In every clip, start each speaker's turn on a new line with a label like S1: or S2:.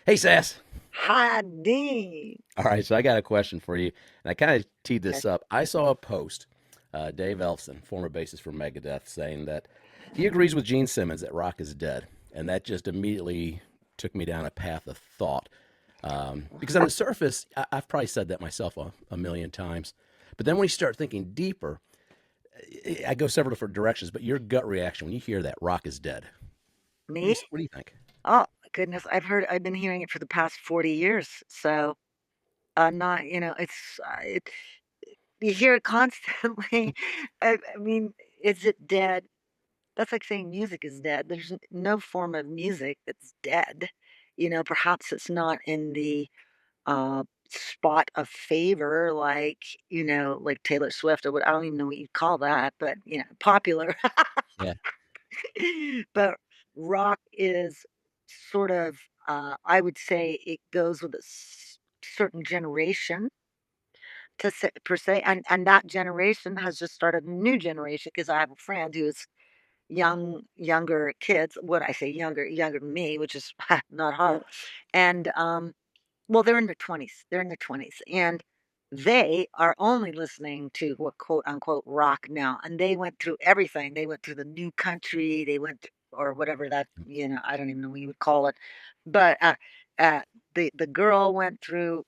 S1: Hey, Sass.
S2: Hi, Dean.
S1: All right, so I got a question for you, and I kind of teed
S2: Okay.
S1: this up. I saw a post, Dave Ellefson, former bassist for Megadeth, saying that he agrees with Gene Simmons that rock is dead, and that just immediately took me down a path of thought. Because on the surface, I've probably said that myself a million times, but then when you start thinking deeper, I go several different directions. But your gut reaction when you hear that rock is dead,
S2: Me?
S1: what do you think?
S2: Oh, goodness. I've been hearing it for the past 40 years. So, not, you hear it constantly. I mean, is it dead? That's like saying music is dead. There's no form of music that's dead. Perhaps it's not in the spot of favor like Taylor Swift or what, I don't even know what you'd call that, but, popular.
S1: Yeah,
S2: But rock is sort of, I would say it goes with a certain generation per se, and that generation has just started a new generation because I have a friend who's younger kids. What I say, younger than me, which is not hard, and well, they're in their 20s. They're in their 20s, and they are only listening to what quote unquote rock now. And they went through everything. They went through the new country. Or whatever that, I don't even know what you would call it. But uh, the girl went through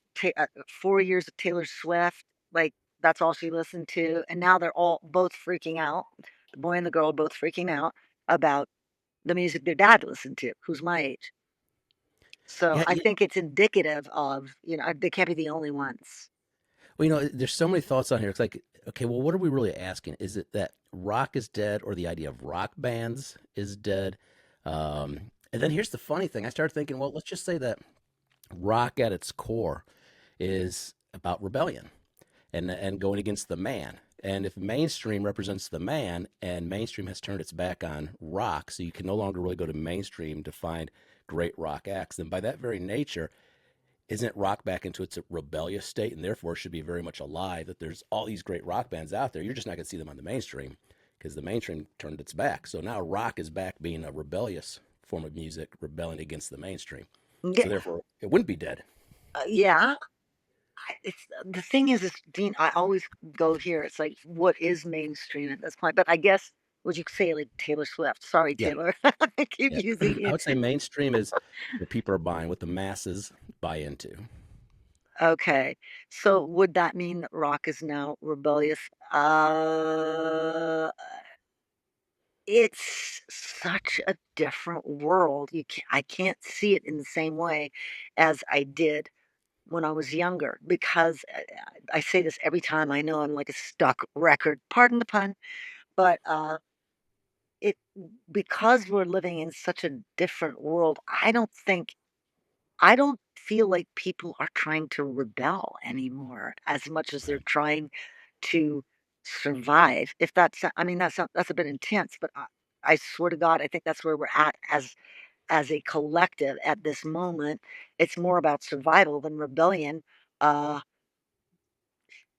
S2: 4 years of Taylor Swift. Like that's all she listened to, and now they're all both freaking out. The boy and the girl are both freaking out about the music their dad listened to, who's my age. So
S1: yeah.
S2: I think it's indicative of, they can't be the only ones.
S1: Well, there's so many thoughts on here. It's like, okay, well, what are we really asking? Is it that rock is dead or the idea of rock bands is dead? And then here's the funny thing. I started thinking, well, let's just say that rock at its core is about rebellion and going against the man. And if mainstream represents the man and mainstream has turned its back on rock, so you can no longer really go to mainstream to find great rock acts, then by that very nature, isn't rock back into its rebellious state and therefore should be very much alive that there's all these great rock bands out there. You're just not going to see them on the mainstream because the mainstream turned its back. So now rock is back being a rebellious form of music, rebelling against the mainstream.
S2: Yeah,
S1: So therefore, it wouldn't be dead.
S2: yeah. It's the thing is, Dean. I always go here. It's like, what is mainstream at this point? But I guess would you say like Taylor Swift? Sorry,
S1: Yeah.
S2: Taylor. I keep
S1: Yeah.
S2: using
S1: I
S2: it.
S1: would say mainstream is what people are buying, what the masses buy into.
S2: Okay, so would that mean that rock is now rebellious? It's such a different world. I can't see it in the same way as I did when I was younger because I say this every time. I know I'm like a stuck record, pardon the pun, but it because we're living in such a different world, I don't feel like people are trying to rebel anymore as much as they're
S1: Right.
S2: trying to survive. If that's, I mean, that's a bit intense, but I swear to God, I think that's where we're at as a collective at this moment. It's more about survival than rebellion. Uh,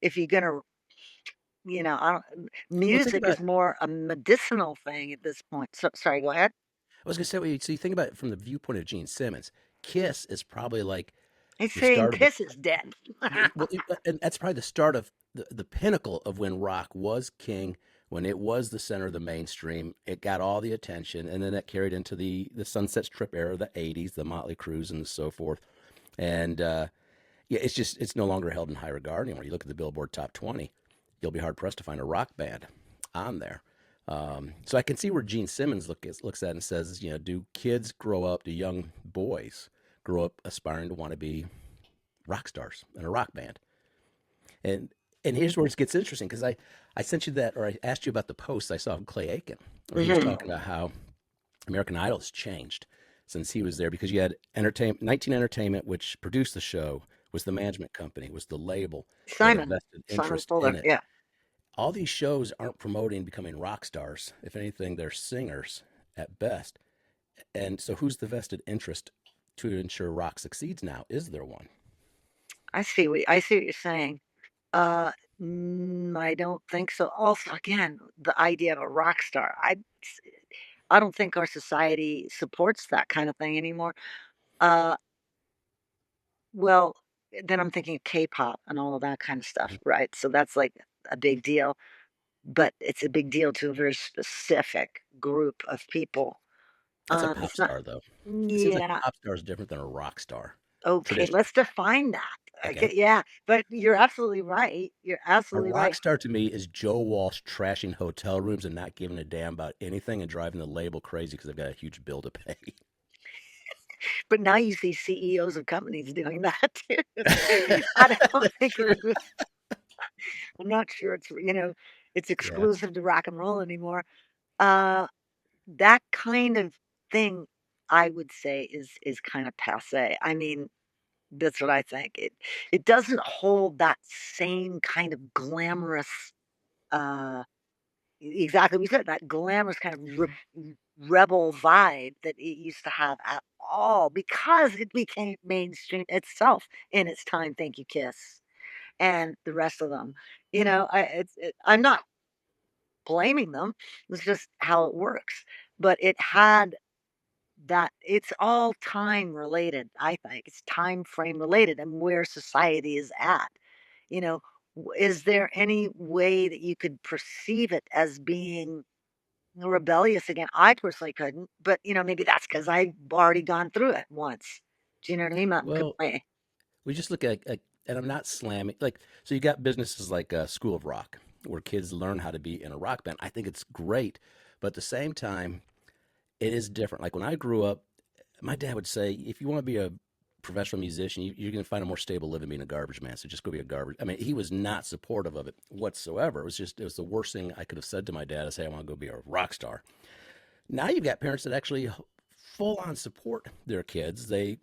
S2: if you're gonna, I don't,
S1: Well, think
S2: music
S1: about,
S2: is more a medicinal thing at this point. So, sorry, go ahead.
S1: I was going to say, so you think about it from the viewpoint of Gene Simmons. Kiss is probably like
S2: He's
S1: the
S2: saying
S1: start of the
S2: Kiss is dead.
S1: well, and that's probably the start of the pinnacle of when rock was king, when it was the center of the mainstream. It got all the attention, and then that carried into the Sunset Strip era, the '80s, the Motley Crues, and so forth. And yeah, it's no longer held in high regard anymore. You look at the Billboard Top 20, you'll be hard pressed to find a rock band on there. So I can see where Gene Simmons looks at it and says, do kids grow up, do young boys grow up aspiring to want to be rock stars in a rock band? And and here's where it gets interesting because I sent you that or I asked you about the post I saw of Clay Aiken where he was
S2: Mhm.
S1: talking about how American Idol has changed since he was there because you had entertainment 19 Entertainment, which produced the show, was the management company, was the label. They had a vested
S2: Simon
S1: interest in
S2: Fuller,
S1: it.
S2: yeah.
S1: All these shows aren't promoting becoming rock stars. If anything, they're singers at best. And so who's the vested interest to ensure rock succeeds now? Is there one?
S2: I see what you're saying. Uh, I don't think so. Also, again, the idea of a rock star. I don't think our society supports that kind of thing anymore. Uh, Well, then I'm thinking of K-pop and all of that kind of stuff,
S1: Mhm.
S2: right? So that's like a big deal, but it's a big deal to a very specific group of people.
S1: That's a pop
S2: It's not,
S1: star, though. It seems like
S2: yeah,
S1: a pop star is different than a rock star,
S2: okay,
S1: traditionally.
S2: let's define that.
S1: Okay.
S2: Okay, yeah, but you're absolutely right. You're
S1: A
S2: absolutely
S1: rock
S2: right.
S1: star to me is Joe Walsh trashing hotel rooms and not giving a damn about anything and driving the label crazy because they've got a huge bill to pay.
S2: But now you see CEOs of companies doing that too. I don't
S1: That's
S2: think
S1: true.
S2: I'm not sure it's
S1: Yeah.
S2: exclusive to rock and roll anymore. Uh, that kind of thing, I would say, is kind of passe. I mean, that's what I think. It doesn't hold that same kind of glamorous, uh, exactly. We said that glamorous kind of rebel vibe that it used to have at all because it became mainstream itself in its time. Thank you, Kiss, and the rest of them. I'm not blaming them. It's just how it works. But it had that it's all time related, I think. It's time frame related and where society is at. You know, is there any way that you could perceive it as being rebellious again? I personally couldn't, but maybe that's because I've already gone through it once. Do you know what I mean? Not
S1: Well,
S2: complaining.
S1: we just look at, and I'm not slamming, like, so you got businesses like School of Rock, where kids learn how to be in a rock band. I think it's great, but at the same time, it is different. Like when I grew up, my dad would say, if you want to be a professional musician, you're going to find a more stable living being a garbage man. So just go be a garbage. I mean, he was not supportive of it whatsoever. It was the worst thing I could have said to my dad to say, I want to go be a rock star. Now you've got parents that actually full on support their kids. They've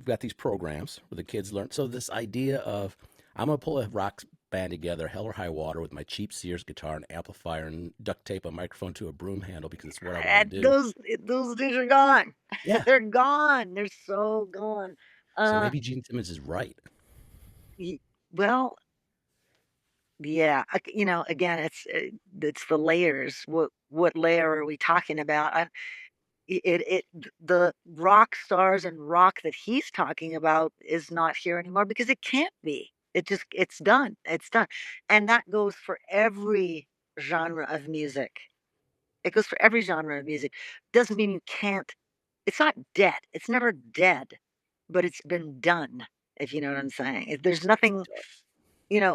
S1: got these programs where the kids learn. So this idea of I'm gonna pull a rock band together, hell or high water, with my cheap Sears guitar and amplifier and duct tape a microphone to a broom handle because it's what I want to
S2: And
S1: do.
S2: those days are gone.
S1: Yeah.
S2: They're gone. They're so gone.
S1: So
S2: Uh,
S1: maybe Gene Simmons is right.
S2: y- well, yeah. Again, it's the layers. What layer are we talking about? The rock stars and rock that he's talking about is not here anymore because it can't be. It's done. It's done. And that goes for every genre of music. It goes for every genre of music. Doesn't mean you can't. It's not dead. It's never dead, but it's been done, if you know what I'm saying. There's nothing,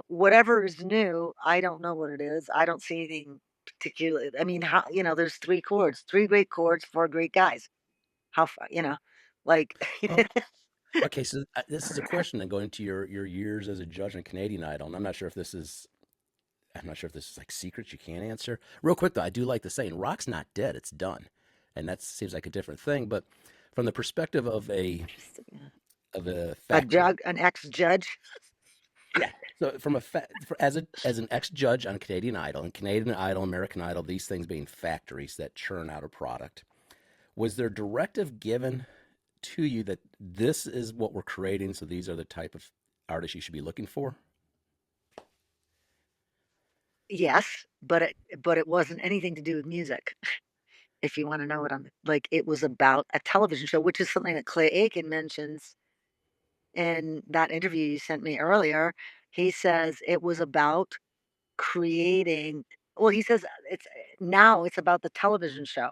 S2: whatever is new, I don't know what it is. I don't see anything particular. I mean, there's three chords, three great chords, four great guys. How far, like,
S1: Well, okay, so this is a question then going to your years as a judge on Canadian Idol, and I'm not sure if this is like secrets you can't answer. Real quick though, I do like the saying, "Rock's not dead; it's done," and that seems like a different thing. But from the perspective
S2: interesting. Yeah.
S1: of a
S2: A
S1: factor,
S2: judge, an ex-judge.
S1: yeah. So as an ex judge on Canadian Idol, American Idol, these things being factories that churn out a product, was there directive given to you that this is what we're creating, so these are the type of artists you should be looking for?
S2: Yes, but it wasn't anything to do with music. If you want to know what I'm like, it was about a television show, which is something that Clay Aiken mentions in that interview you sent me earlier. He says it was about creating. Well, he says it's about the television show.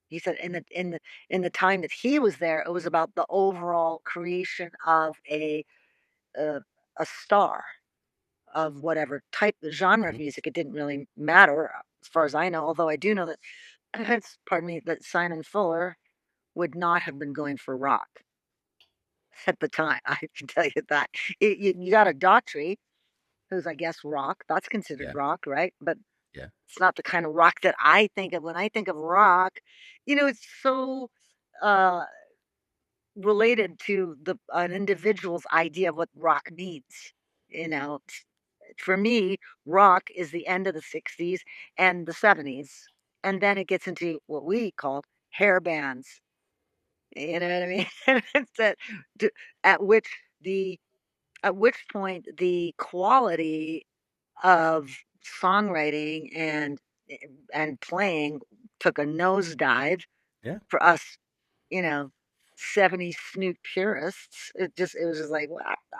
S2: He said in the time that he was there, it was about the overall creation of a, a star of whatever type genre of
S1: Mhm.
S2: music. It didn't really matter as far as I know. Although I do know that pardon me, that Simon Fuller would not have been going for rock at the time. I can tell you that. You got a Daughtry, who's I guess rock. That's considered
S1: Yeah,
S2: rock, right? But
S1: yeah.
S2: it's not the kind of rock that I think of when I think of rock. It's so uh, related to the an individual's idea of what rock means. You know, for me, rock is the end of the '60s and the '70s, and then it gets into what we called hair bands. You know what I mean? It's d- at which the at which point the quality of songwriting and playing took a nosedive
S1: Yeah.
S2: for us, you know. 70s Snoop purists. It was just like, what the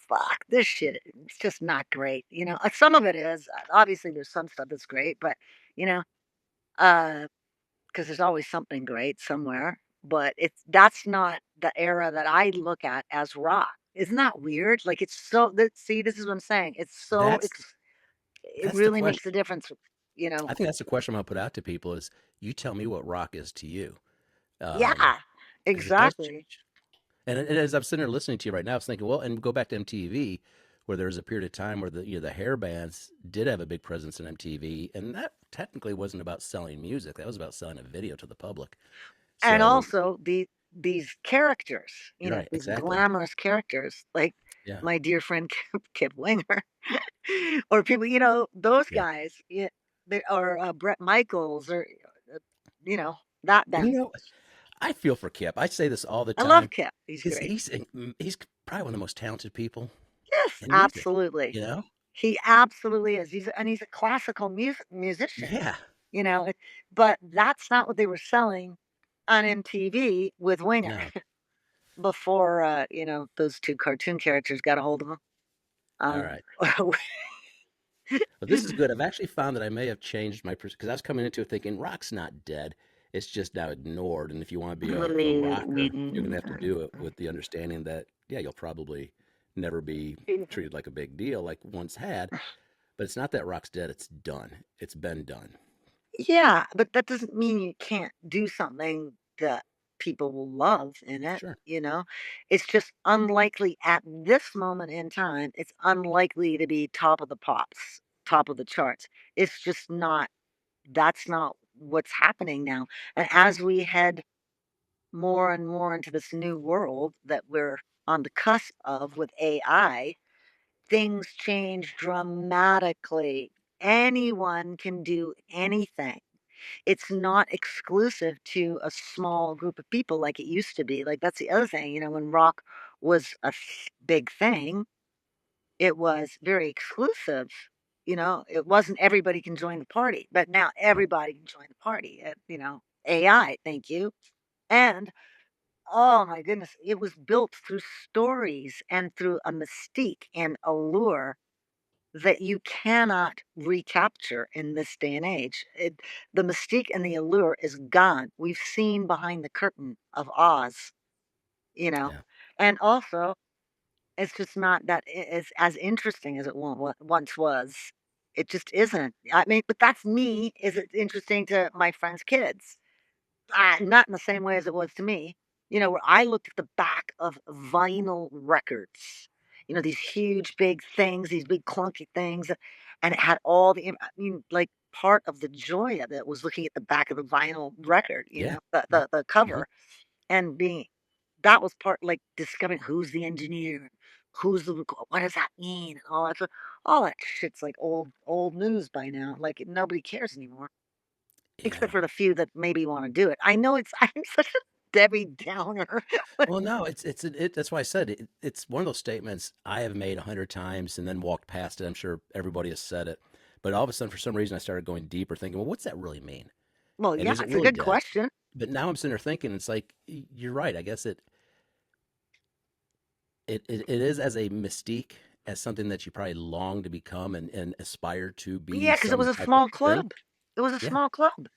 S2: fuck? This shit, it's just not great. Some of it is. Obviously, there's some stuff that's great, but you know, uh, because there's always something great somewhere. But that's not the era that I look at as rock. Isn't that weird? Like it's so that see, this is what I'm saying.
S1: That's
S2: It
S1: that's the
S2: really makes a
S1: question.
S2: difference, you know.
S1: I think that's the question I'm gonna put out to people is you tell me what rock is to you.
S2: Yeah,
S1: Because it does
S2: exactly.
S1: change. And as I'm sitting there listening to you right now, I was thinking, well, and go back to MTV, where there was a period of time where the hair bands did have a big presence in MTV, and that technically wasn't about selling music. That was about selling a video to the public.
S2: And
S1: So
S2: also these characters,
S1: you're right,
S2: these
S1: exactly.
S2: glamorous characters like
S1: Yeah,
S2: my dear friend Kip Winger, or people, those
S1: yeah.
S2: guys, yeah, or Brett Michaels, or uh, you know that
S1: And
S2: band.
S1: I feel for Kip. I say this all the
S2: I love
S1: time
S2: Kip. He's
S1: because
S2: great.
S1: he's probably one of the most talented people
S2: Yes,
S1: in music.
S2: absolutely.
S1: You know?
S2: He absolutely is. He's a classical musician.
S1: Yeah.
S2: You know, it- but that's not what they were selling on MTV with Winger
S1: No.
S2: before those two cartoon characters got a hold of him.
S1: All
S2: Um,
S1: right. But this is good. I've actually found that I may have changed my because I was coming into it thinking rock's not dead. It's just now ignored. And if you want to be a rocker, you're gonna have to do it with the understanding that yeah, you'll probably never be treated like a big deal like once had. But it's not that rock's dead. It's done. It's been done.
S2: yeah, but that doesn't mean you can't do something that people will love in it.
S1: Sure.
S2: It's just unlikely at this moment in time. It's unlikely to be top of the pops, top of the charts. It's just not. That's not what's happening now. And as we head more and more into this new world that we're on the cusp of with AI, things change dramatically. Anyone can do anything. It's not exclusive to a small group of people like it used to be. Like, that's the other thing, when rock was a big thing, it was very exclusive. It wasn't everybody can join the party, but now
S1: Right.
S2: everybody can join the party. AI, thank you. And oh my goodness, it was built through stories and through a mystique and allure that you cannot recapture in this day and age. The mystique and the allure is gone. We've seen behind the curtain of Oz, you know,
S1: Yeah.
S2: and also it's just not that as interesting as it once was. It just isn't. I mean, but that's me. Is it interesting to my friends' kids? Not in the same way as it was to me, where I looked at the back of vinyl records, these huge, big things, these big clunky things, and it had all I mean, like, part of the joy of it was looking at the back of the vinyl record,
S1: Yeah.
S2: the
S1: Yeah.
S2: the
S1: Hmm.
S2: cover, and being that was part like, discovering who's the engineer, who's the what does that mean, and all that shit's, like, old news by now, like, nobody cares anymore. Except
S1: Yeah.
S2: for the few that maybe wanna do it. I know I'm such a Debbie Downer.
S1: Well, no, that's why I said it's one of those statements I have made 100 times and then walked past it. I'm sure everybody has said it, but all of a sudden, for some reason, I started going deeper, thinking, well, what's that really mean?
S2: Well,
S1: And
S2: yeah,
S1: is it
S2: it's a
S1: really
S2: good
S1: dead?
S2: question.
S1: But now I'm sitting there thinking, it's like you're right. I guess it is as a mystique, as something that you probably long to become and aspire to be
S2: Yeah, because it was
S1: some
S2: a
S1: type of
S2: small
S1: thing.
S2: club. It was a
S1: Yeah,
S2: small club.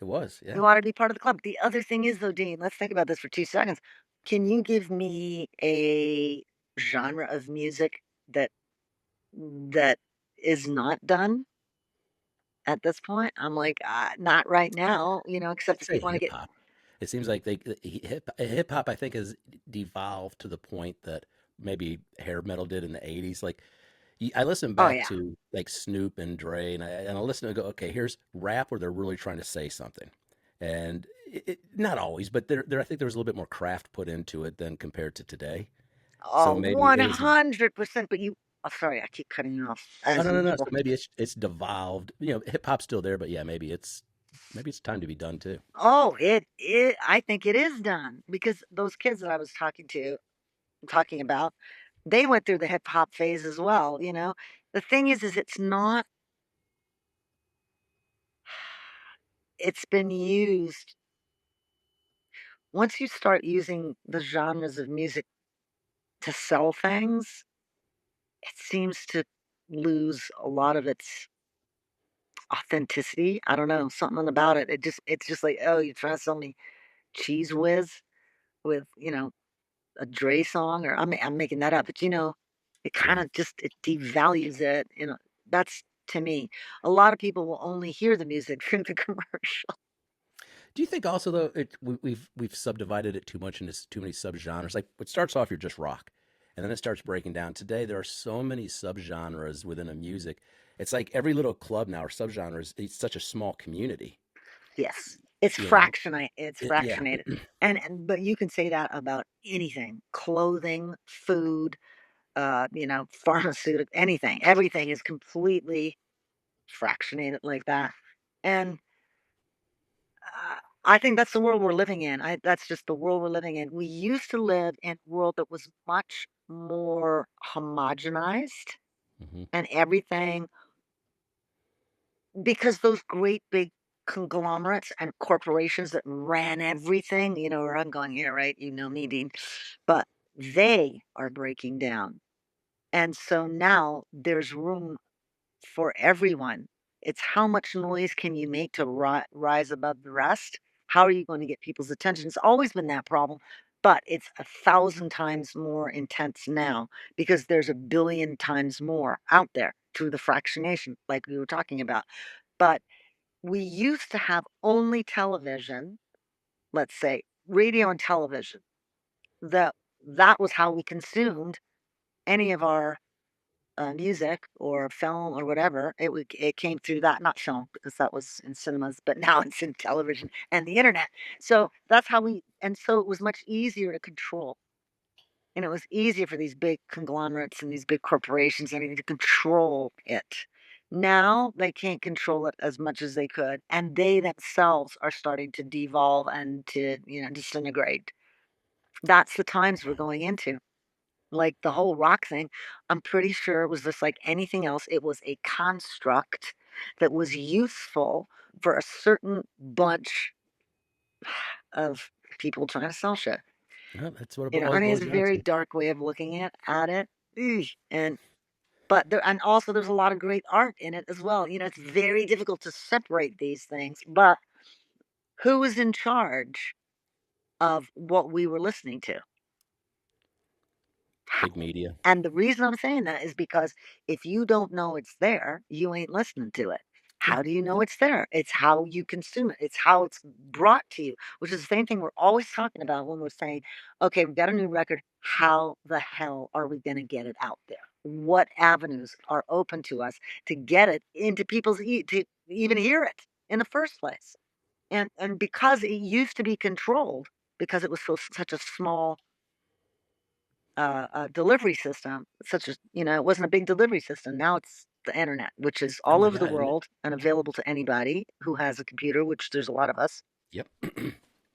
S1: it was.
S2: You
S1: Yeah.
S2: wanted to be part of the club. The other thing is, though, Dean, let's think about this for 2 seconds. Can you give me a genre of music that is not done at this point? I'm like, not right now, except
S1: I'd
S2: if you
S1: say
S2: wanna
S1: hip
S2: get
S1: hop. It seems like hip hop. I think has devolved to the point that maybe hair metal did in the '80s. Like I listen
S2: oh,
S1: back
S2: yeah.
S1: to like Snoop and Dre, and I listen and go, okay, here's rap where they're really trying to say something, and not always, but there I think there was a little bit more craft put into it than compared to today. So
S2: Oh,
S1: maybe it is.
S2: 100%, but sorry, I keep cutting you off
S1: Oh
S2: as
S1: no, no, no. So
S2: usual.
S1: maybe it's devolved. Hip hop's still there, but yeah, maybe it's time to be done too.
S2: Oh, I think it is done because those kids that I was talking about, they went through the hip hop phase as well. The thing is it's not it's been used once you start using the genres of music to sell things, it seems to lose a lot of its authenticity. I don't know, something about it. It's just like, oh, you're trying to sell me Cheese Whiz with, a Dre song, or I'm making that up, but it kind
S1: Yeah.
S2: of just it devalues it. That's to me. A lot of people will only hear the music through the commercial.
S1: Do you think also though we've subdivided it too much into too many subgenres? Like it starts off, you're just rock, and then it starts breaking down. Today there are so many subgenres within a music. It's like every little club now or subgenre is it's such a small community.
S2: Yes, it's
S1: You know,
S2: it's
S1: yeah.
S2: fractionated, and but you can say that about anything: clothing, food, pharmaceutical, anything. Everything is completely fractionated like that, and I think that's the world we're living in. That's just the world we're living in. We used to live in a world that was much more homogenized
S1: Hmm.
S2: and everything because those great big conglomerates and corporations that ran everything, where I'm going here, right? Me, Dean. But they are breaking down. And so now there's room for everyone. It's how much noise can you make to rise above the rest? How are you going to get people's attention? It's always been that problem, but it's 1,000 times more intense now because there's a billion times more out there through the fractionation, like we were talking about. But we used to have only television, let's say radio and television. That that was how we consumed any of our music or film or whatever, it came through that, not film because that was in cinemas, but now it's in television and the internet. So that's how and so it was much easier to control. And it was easier for these big conglomerates and these big corporations and everything to control it. Now they can't control it as much as they could, and they themselves are starting to devolve and to, disintegrate. That's the times we're going into. Like, the whole rock thing, I'm pretty sure it was just like anything else, it was a construct that was useful for a certain bunch of people trying to sell shit.
S1: Yeah, that's what it
S2: I
S1: all
S2: mean,
S1: boils
S2: it's a
S1: down
S2: very
S1: to.
S2: dark way of looking at it. Eesh, and also there's a lot of great art in it as well. It's very difficult to separate these things, but who was in charge of what we were listening to?
S1: Big media.
S2: And the reason I'm saying that is because if you don't know it's there, you ain't listening to it.
S1: Yeah.
S2: How do you know it's there? It's how you consume it. It's how it's brought to you, which is the same thing we're always talking about when we're saying, okay, we've got a new record. How the hell are we going to get it out there? What avenues are open to us to get it into to even hear it in the first place? And because it used to be controlled, because it was such a small delivery system, such as, it wasn't a big delivery system. Now it's the internet, which is
S1: Oh
S2: all
S1: my
S2: over the
S1: God. And
S2: world and available to anybody who has a computer, which there's a lot of us.
S1: yep.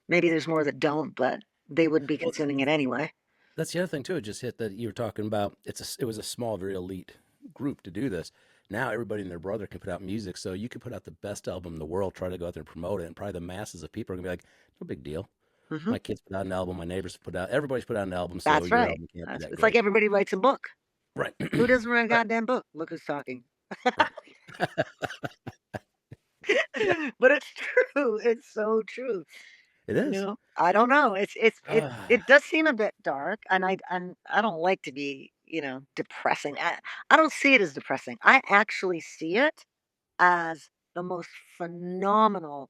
S2: Maybe there's more that don't, but they would be
S1: Well,
S2: consuming it anyway.
S1: that's the other thing too. It just hit that you were talking about. It was a small, very elite group to do this. Now everybody and their brother can put out music, so you could put out the best album in the world, try to go out there and promote it, and probably the masses of people are gonna be like, "No big deal.
S2: Hmm.
S1: My kids put out an album, my neighbors put out, everybody's put out an album, so
S2: That's
S1: your
S2: right.
S1: album can't be that
S2: It's like
S1: great."
S2: everybody writes a book.
S1: Right.
S2: Who doesn't write a
S1: Right.
S2: goddamn book? Look who's talking.
S1: Right.
S2: But it's true. It's so true.
S1: It is.
S2: I don't know. It
S1: Ah,
S2: does seem a bit dark, and I don't like to be, depressing. I don't see it as depressing. I actually see it as the most phenomenal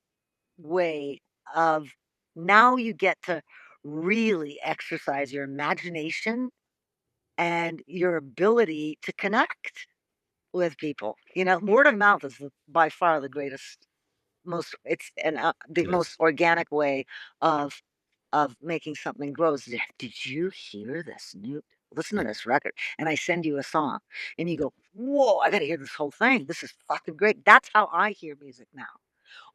S2: way of now you get to really exercise your imagination and your ability to connect with people. Word of mouth is by far the greatest, most it's and the
S1: it
S2: most
S1: is.
S2: organic way of making something grow. Did you hear this new? Listen to
S1: Yep.
S2: this record, and I send you a song, and you go, "Whoa! I got to hear this whole thing. This is fucking great." That's how I hear music now.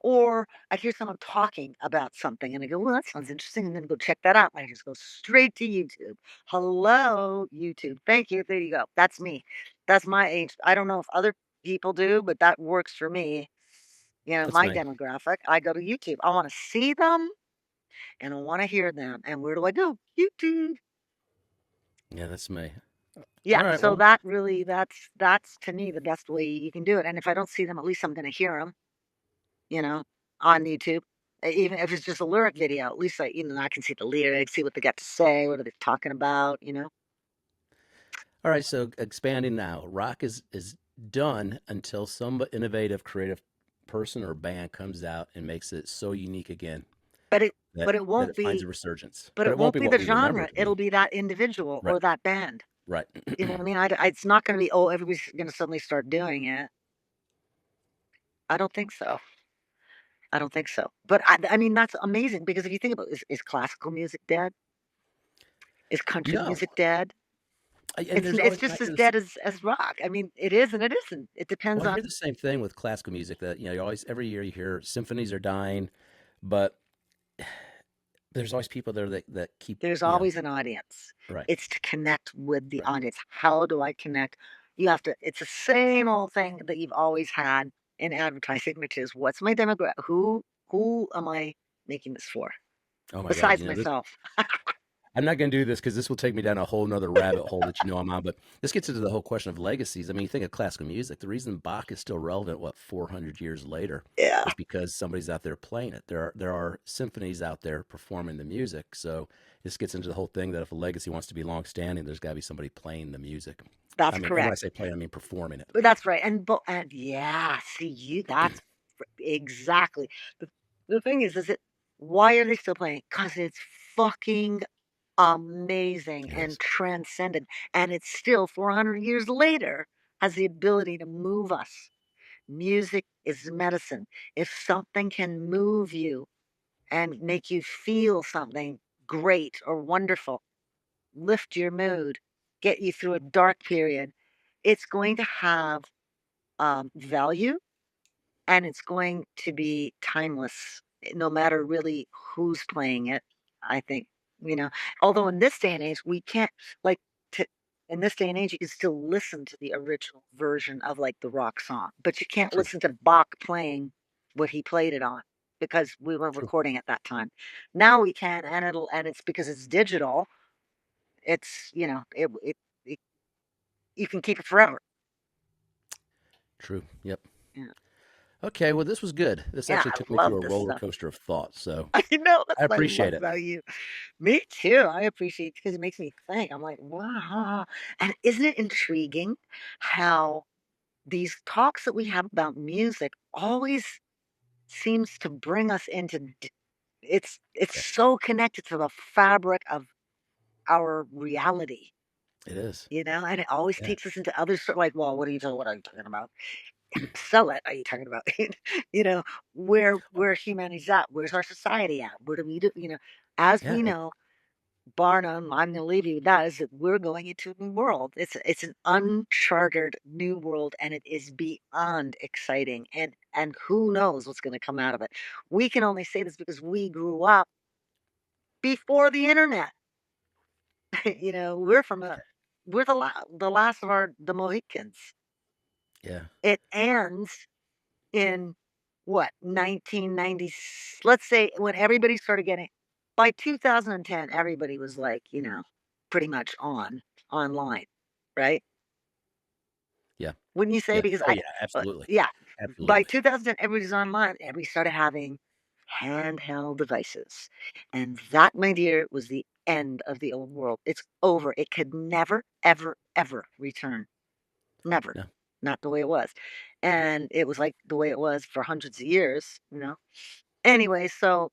S2: Or I hear someone talking about something and I go, well, that sounds interesting. And then go check that out. And I just go straight to YouTube. Hello, YouTube. Thank you. There you go. That's me. That's my age. I don't know if other people do, but that works for me.
S1: That's
S2: My
S1: nice.
S2: demographic. I go to YouTube. I want to see them. and I want to hear them. And where do I go? YouTube.
S1: Yeah, that's me.
S2: Yeah,
S1: All right.
S2: so
S1: Well,
S2: that really that's to me the best way you can do it. And if I don't see them, at least I'm going to hear them, you know, on YouTube. Even if it's just a lyric video, at least I can see the lyrics, see what they got to say, what are they talking about.
S1: all right. So expanding now, rock is done until some innovative, creative person or band comes out and makes it so unique again
S2: But it
S1: that
S2: but it
S1: that
S2: won't
S1: it finds
S2: be
S1: a resurgence.
S2: but
S1: But
S2: it
S1: it won't
S2: won't
S1: be
S2: be
S1: what
S2: the
S1: we remember
S2: genre.
S1: it to
S2: It'll
S1: be.
S2: be that individual
S1: Right.
S2: or that band.
S1: Right.
S2: You know what I mean? It's not going to be, oh, everybody's going to suddenly start doing it. I don't think so. I don't think so. But I mean, that's amazing because if you think about it, is classical music dead? Is country
S1: No.
S2: music dead?
S1: And
S2: It's
S1: there's
S2: it's
S1: always
S2: just as dead as rock. I mean, it is and it isn't. It depends
S1: well, I
S2: on
S1: hear the same thing with classical music that you always every year you hear symphonies are dying, but there's always people there that keep
S2: there's always an audience.
S1: right,
S2: It's to connect with the
S1: right.
S2: audience. How do I connect? You have to it's the same old thing that you've always had in advertising, which is what's my demographic? Who am I making this for?
S1: Oh my God,
S2: Besides
S1: this
S2: myself.
S1: I'm not going to do this because this will take me down a whole nother rabbit hole that I'm on. But this gets into the whole question of legacies. I mean, you think of classical music. The reason Bach is still relevant, what 400 years later,
S2: Yeah,
S1: is because somebody's out there playing it. There are symphonies out there performing the music. So this gets into the whole thing that if a legacy wants to be long standing, there's got to be somebody playing the music. I
S2: that's
S1: mean, and when I
S2: correct.
S1: say playing, I mean performing it.
S2: But that's right. And yeah, see you that's exactly. The, the thing is it why are they still playing? Because it's fucking amazing
S1: It
S2: and
S1: is
S2: transcendent. And it's still 400 years later has the ability to move us. Music is medicine. If something can move you and make you feel something great or wonderful, lift your mood, get you through a dark period, it's going to have value and it's going to be timeless, no matter really who's playing it. I think, you know, although in this day and age, we can't, like, to, in this day and age, you can still listen to the original version of like the rock song, but you can't
S1: true,
S2: listen to Bach playing what he played it on because we were
S1: true,
S2: recording at that time. Now we can, and it's because it's digital. It's, it you can keep it forever.
S1: true. Yep.
S2: Yeah.
S1: Okay. Well, this was good. This
S2: Yeah,
S1: actually
S2: I
S1: took me through
S2: love
S1: a
S2: this
S1: roller
S2: stuff.
S1: coaster of thought. So
S2: I know, that's
S1: I
S2: what I love
S1: appreciate it.
S2: about you. Me too. I appreciate it because it makes me think. I'm like, wow. And isn't it intriguing how these talks that we have about music always seems to bring us into it's
S1: Yeah,
S2: so connected to the fabric of our reality,
S1: it is.
S2: and it always
S1: Yeah.
S2: takes us into other sort like, well, what are you talking about? Sell it, are you talking about? You know, where humanity's at, where's our society at? Where do we do, as
S1: Yeah.
S2: we know, Barnum, I'm gonna leave you with that, is that we're going into a new world. It's an uncharted new world, and it is beyond exciting. And who knows what's gonna come out of it. We can only say this because we grew up before the internet. We're from a we're the last of the Mohicans.
S1: Yeah.
S2: It ends in what, 1990, let's say when everybody started getting by 2010, everybody was like, pretty much online, right?
S1: Yeah.
S2: Wouldn't you say?
S1: Yeah.
S2: Because
S1: Oh, yeah. Absolutely.
S2: yeah, by
S1: Absolutely.
S2: 2010, everybody's online, and we started having handheld devices. And that, my dear, was the end of the old world. It's over. It could never, ever, ever return. Never.
S1: No.
S2: Not the way it was. And it was like the way it was for hundreds of years. Anyway, so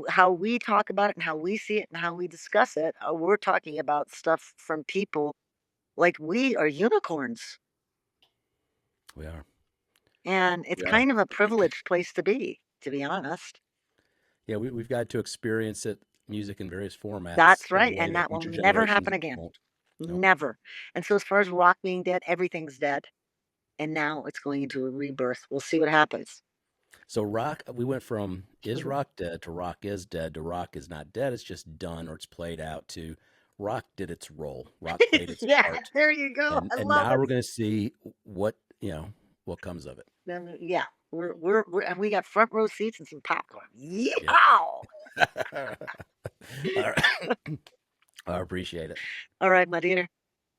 S2: how we talk about it and how we see it and how we discuss it, we're talking about stuff from people like we are unicorns.
S1: We are.
S2: And it's
S1: We are.
S2: kind of a privileged place to be honest.
S1: Yeah. We've got to experience it, music in various formats
S2: That's
S1: in a
S2: right.
S1: way
S2: And
S1: that
S2: that will
S1: future
S2: never
S1: generations
S2: happen again.
S1: won't. No.
S2: Never. And so as far as rock being dead, everything's dead. And now it's going into a rebirth. We'll see what happens.
S1: So rock, we went from is rock dead to rock is dead to rock is not dead. It's just done or it's played out to rock did its role. Rock played its
S2: Yeah,
S1: part.
S2: there you go.
S1: And
S2: I
S1: and
S2: love
S1: now
S2: it.
S1: we're gonna see what comes of it.
S2: Then, yeah, we're and we got front row seats and some popcorn.
S1: Yep.
S2: Yeah.
S1: All right. I appreciate it.
S2: All right, my dear.